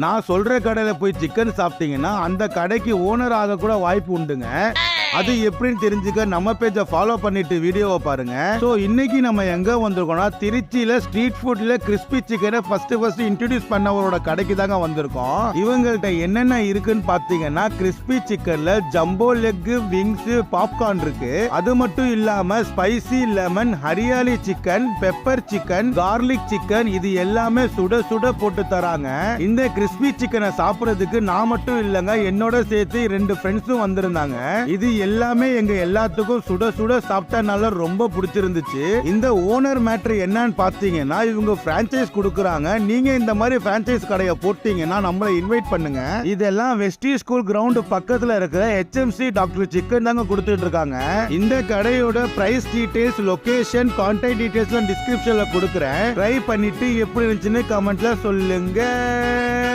நான் சொல்ற கடையில போய் சிக்கன் சாப்பிட்டீங்கன்னா அந்த கடைக்கு ஓனர் ஆக கூட வாய்ப்பு உண்டுங்க. அது எப்படின்னு தெரிஞ்சுக்க நம்ம பேஜை ஃபாலோ பண்ணிட்டு வீடியோவை பாருங்க. சோ இன்னைக்கு நம்ம எங்க வந்திருக்கோம்னா திருச்சியில ஸ்ட்ரீட் ஃபுட்ல கிறிஸ்பி சிக்கனை ஃபர்ஸ்ட் இன்ட்ரோடியூஸ் பண்ணவரோட கடைக்கு தாங்க வந்திருக்கோம். இவங்கள்ட்ட என்னென்ன இருக்குன்னு பாத்தீங்கன்னா கிறிஸ்பி சிக்கன்ல ஜம்போ லெக், விங்ஸ், பாப்கார்ன் இருக்கு. அது மட்டும் இல்லாம spicy lemon, hariyali chicken, pepper chicken, garlic chicken இது எல்லாமே சுட சுட போட்டு தராங்க. இந்த கிறிஸ்பி சிக்கனை சாப்பிடுறதுக்கு நான் மட்டும் இல்லங்க, என்னோட சேர்த்து 2 ஃப்ரெண்ட்ஸும் வந்திருந்தாங்க. இது எல்லாமே எங்க எல்லாத்துக்கும் சுட சுட சாப்பிட்டனால ரொம்ப பிடிச்சிருந்துச்சு. இந்த ஓனர் மேட்டர் என்னன்னு பாத்தீங்கன்னா இவங்க பிரான்சைஸ் கொடுக்கறாங்க. நீங்க இந்த மாதிரி பிரான்சைஸ் கடையை போட்டீங்கன்னா நம்மளை இன்வைட் பண்ணுங்க. இதெல்லாம் வெஸ்டி ஸ்கூல் கிரவுண்ட் பக்கத்துல இருக்கிற HMC டாக்டர் சிக்கன் தாங்க கொடுத்துட்டு இருக்காங்க. இந்த கடையோட price details, location, contact details டிஸ்கிரிப்ஷன்ல கொடுக்குறேன். ட்ரை பண்ணிட்டு எப்படி இருந்துச்சுன்னு கமெண்ட்ல சொல்லுங்க.